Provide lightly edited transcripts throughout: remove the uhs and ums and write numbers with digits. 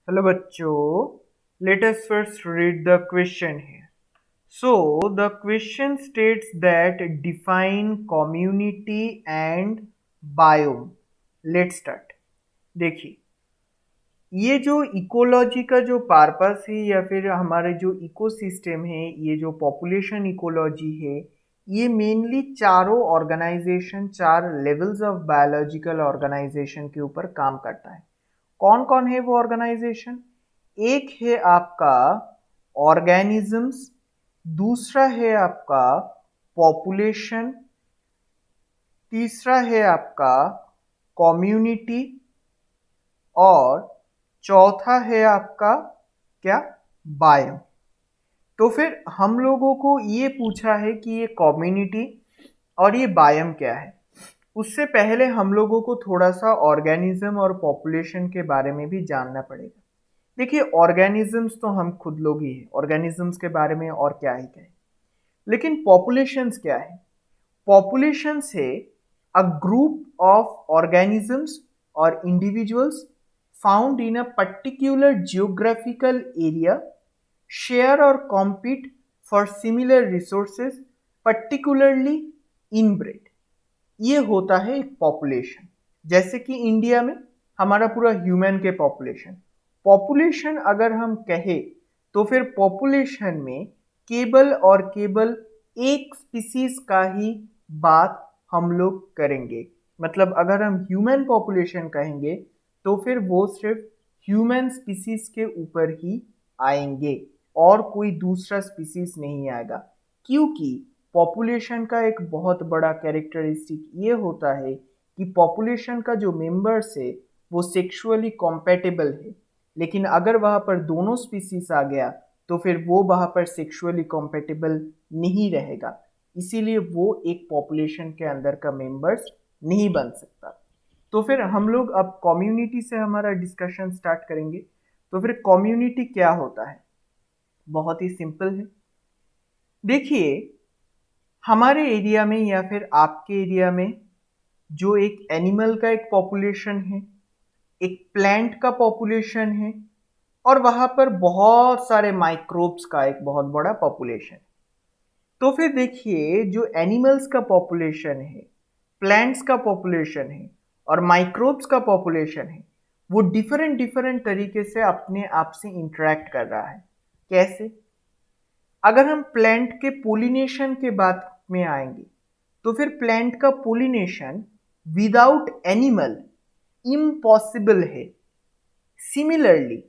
Hello bachcho, let us first read the question here. So the question states that define community and biome. Let's start. देखिए, ये जो ecology का जो purpose है या फिर हमारे जो इकोसिस्टम है, ये जो पॉपुलेशन इकोलॉजी है, ये मेनली चारों ऑर्गेनाइजेशन, चार लेवल्स ऑफ बायोलॉजिकल ऑर्गेनाइजेशन के ऊपर काम करता है। कौन कौन है वो ऑर्गेनाइजेशन? एक है आपका ऑर्गेनिजम्स, दूसरा है आपका पॉपुलेशन, तीसरा है आपका कम्युनिटी और चौथा है आपका क्या? बायो। तो फिर हम लोगों को ये पूछा है कि ये कम्युनिटी और ये बायम क्या है। उससे पहले हम लोगों को थोड़ा सा ऑर्गेनिज्म और पॉपुलेशन के बारे में भी जानना पड़ेगा। देखिए, ऑर्गेनिजम्स तो हम खुद लोग ही हैं, ऑर्गेनिजम्स के बारे में और क्या ही कहें। लेकिन पॉपुलेशंस क्या है? पॉपुलेशंस है अ ग्रुप ऑफ ऑर्गेनिजम्स और individuals found in a particular geographical area share or compete for similar resources, particularly inbred. ये होता है एक पॉपुलेशन। जैसे कि इंडिया में हमारा पूरा ह्यूमन के पॉपुलेशन अगर हम कहें तो फिर पॉपुलेशन में केवल और केवल एक स्पीसीज का ही बात हम लोग करेंगे। मतलब अगर हम ह्यूमन पॉपुलेशन कहेंगे तो फिर वो सिर्फ ह्यूमन स्पीसीज के ऊपर ही आएंगे और कोई दूसरा स्पीसीज नहीं आएगा। क्योंकि पॉपुलेशन का एक बहुत बड़ा कैरेक्टरिस्टिक ये होता है कि पॉपुलेशन का जो मेंबर्स है वो सेक्सुअली कॉम्पैटिबल है। लेकिन अगर वहाँ पर दोनों स्पीसीज आ गया तो फिर वो वहाँ पर सेक्सुअली कॉम्पैटिबल नहीं रहेगा, इसीलिए वो एक पॉपुलेशन के अंदर का मेंबर्स नहीं बन सकता। तो फिर हम लोग अब कम्युनिटी से हमारा डिस्कशन स्टार्ट करेंगे। तो फिर कम्युनिटी क्या होता है? बहुत ही सिंपल है। देखिए, हमारे एरिया में या फिर आपके एरिया में जो एक एनिमल का एक पॉपुलेशन है, एक प्लांट का पॉपुलेशन है और वहां पर बहुत सारे माइक्रोब्स का एक बहुत बड़ा पॉपुलेशन। तो फिर देखिए, जो एनिमल्स का पॉपुलेशन है, प्लांट्स का पॉपुलेशन है और माइक्रोब्स का पॉपुलेशन है, वो डिफरेंट डिफरेंट तरीके से अपने आप से इंटरेक्ट कर रहा है। कैसे? अगर हम प्लांट के पोलिनेशन के बात में आएंगे तो फिर प्लांट का पोलिनेशन विदाउट एनिमल इम्पॉसिबल है। सिमिलरली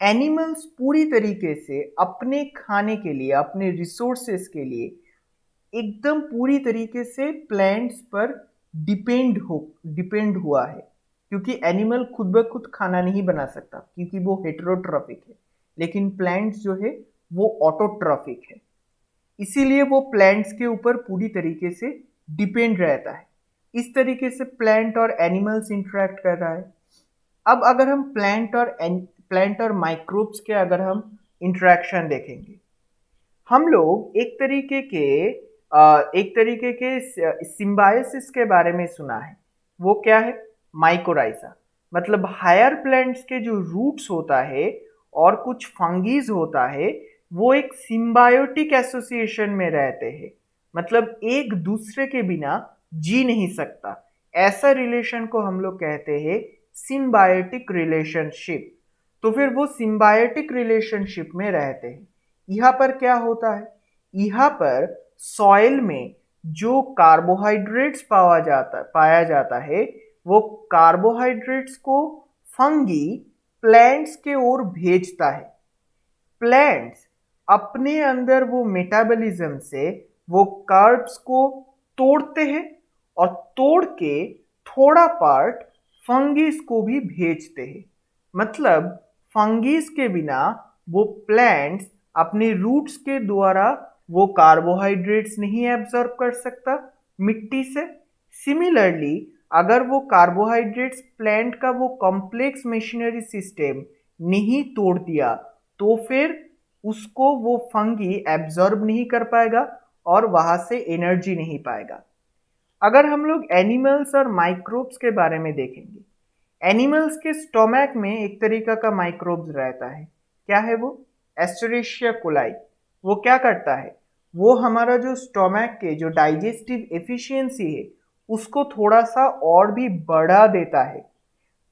एनिमल्स पूरी तरीके से अपने खाने के लिए, अपने रिसोर्सेस के लिए एकदम पूरी तरीके से प्लांट्स पर डिपेंड हुआ है। क्योंकि एनिमल खुद ब खुद खाना नहीं बना सकता क्योंकि वो हेटेरोट्रॉफिक है, लेकिन प्लांट्स जो है वो ऑटोट्रॉफिक है। इसीलिए वो प्लांट्स के ऊपर पूरी तरीके से डिपेंड रहता है। इस तरीके से प्लांट और एनिमल्स इंटरेक्ट कर रहा है। अब अगर हम प्लांट और माइक्रोब्स के अगर हम इंटरेक्शन देखेंगे, हम लोग एक तरीके के सिम्बायोसिस के बारे में सुना है। वो क्या है? माइकोराइजा। मतलब हायर प्लांट्स के जो रूट्स होता है और कुछ फंगीज होता है, वो एक सिम्बायोटिक एसोसिएशन में रहते हैं। मतलब एक दूसरे के बिना जी नहीं सकता। ऐसा रिलेशन को हम लोग कहते हैं सिम्बायोटिक रिलेशनशिप। तो फिर वो सिम्बायोटिक रिलेशनशिप में रहते हैं। यहाँ पर क्या होता है? यहाँ पर सॉइल में जो कार्बोहाइड्रेट्स पाया जाता है, वो कार्बोहाइड्रेट्स को फंगी प्लांट्स के ओर भेजता है। प्लांट्स अपने अंदर वो मेटाबॉलिज्म से वो कार्ब्स को तोड़ते हैं और तोड़ के थोड़ा पार्ट फंगीज को भी भेजते हैं। मतलब फंगीज के बिना वो प्लांट्स अपने रूट्स के द्वारा वो कार्बोहाइड्रेट्स नहीं एब्जॉर्ब कर सकता मिट्टी से। सिमिलरली अगर वो कार्बोहाइड्रेट्स प्लांट का वो कॉम्प्लेक्स मशीनरी सिस्टम नहीं तोड़ दिया तो फिर उसको वो फंगी एब्जॉर्ब नहीं कर पाएगा और वहां से एनर्जी नहीं पाएगा। अगर हम लोग एनिमल्स और माइक्रोब्स के बारे में देखेंगे, एनिमल्स के स्टोमैक में एक तरीका का माइक्रोब्स रहता है, क्या है वो? एस्चेरिशिया कोलाई। वो क्या करता है, वो हमारा जो स्टोमैक के जो डाइजेस्टिव एफिशिएंसी है उसको थोड़ा सा और भी बढ़ा देता है।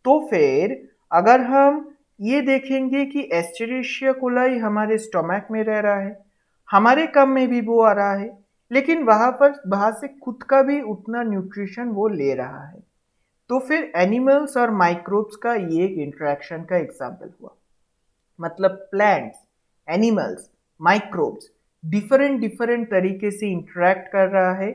तो फिर अगर हम ये देखेंगे कि एस्चेरिशिया कोलाई हमारे स्टोमैक में रह रहा है, हमारे कम में भी वो आ रहा है, लेकिन वहां से खुद का भी उतना न्यूट्रिशन वो ले रहा है। तो फिर एनिमल्स और माइक्रोब्स का ये एक इंटरेक्शन का एग्जाम्पल हुआ। मतलब plants, animals, microbes different different तरीके से इंटरेक्ट कर रहा है,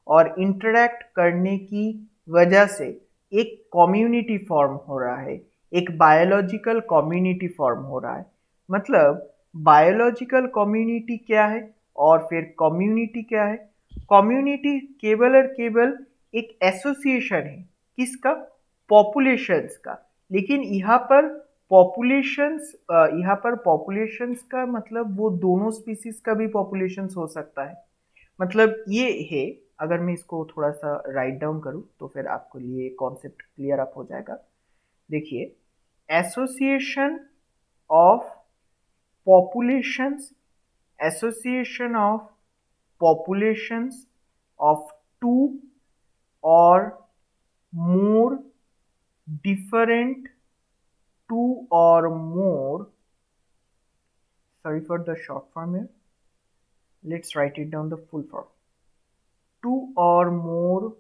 और इंटरेक्ट करने की वजह से एक कम्युनिटी फॉर्म हो रहा है, एक बायोलॉजिकल कम्युनिटी फॉर्म हो रहा है। मतलब बायोलॉजिकल कम्युनिटी क्या है और फिर कम्युनिटी क्या है? कम्युनिटी केवल और केवल एक एसोसिएशन है, किसका? पॉपुलेशंस का। लेकिन यहाँ पर पॉपुलेशंस का मतलब वो दोनों स्पीसीज का भी पॉपुलेशंस हो सकता है। मतलब ये है, अगर मैं इसको थोड़ा सा राइट डाउन करूँ तो फिर आपको लिए कॉन्सेप्ट क्लियर अप हो जाएगा। देखिए, association of populations, association of populations of two or more different, two or more, sorry for the short form here, let's write it down the full form. Two or more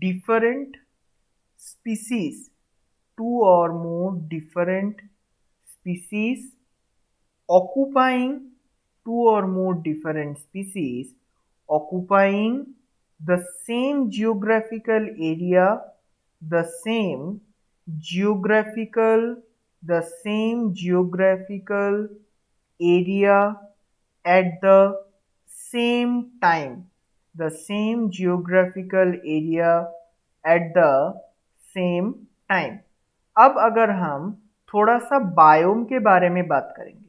different species, two or more different species occupying, two or more different species occupying the same geographical area, the same geographical, the same geographical area at the same time, the same geographical area at the same time. अब अगर हम थोड़ा सा biome के बारे में बात करेंगे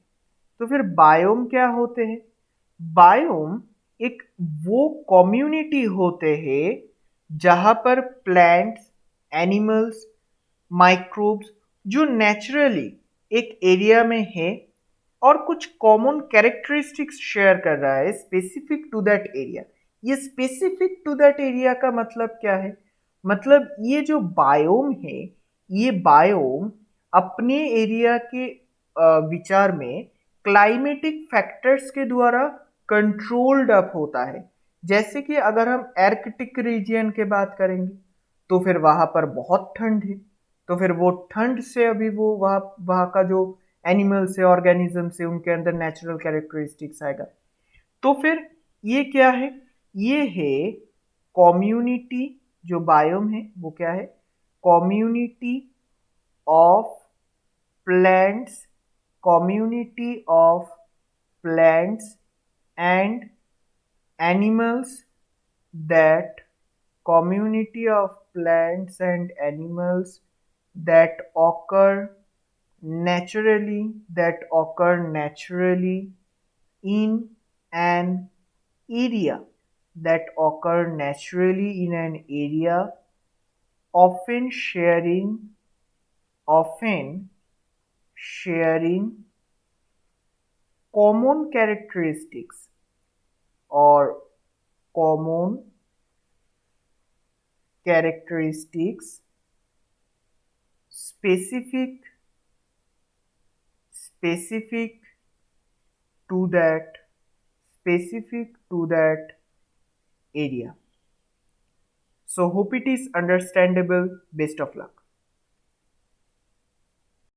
तो फिर बायोम क्या होते हैं? बायोम एक वो कम्युनिटी होते हैं जहां पर प्लांट्स, एनिमल्स, माइक्रोब्स जो नेचुरली एक एरिया में है और कुछ कॉमन कैरेक्टरिस्टिक्स शेयर कर रहा है स्पेसिफिक टू दैट एरिया। ये स्पेसिफिक टू दैट एरिया का मतलब क्या है? मतलब ये जो बायोम है, ये बायोम अपने एरिया के विचार में क्लाइमेटिक फैक्टर्स के द्वारा कंट्रोल्ड अप होता है। जैसे कि अगर हम आर्कटिक रीजियन के बात करेंगे तो फिर वहां पर बहुत ठंड है, तो फिर वो ठंड से अभी वो वहाँ वहाँ का जो एनिमल्स है, ऑर्गेनिज्म से, उनके अंदर नेचुरल कैरेक्टरिस्टिक्स आएगा। तो फिर ये क्या है? ये है कम्युनिटी, जो बायोम है वो क्या है? Community of plants, community of plants and animals, that community of plants and animals that occur naturally in an area, that occur naturally in an area, often sharing common characteristics or common characteristics specific to that area. So hope it is understandable. Best of luck.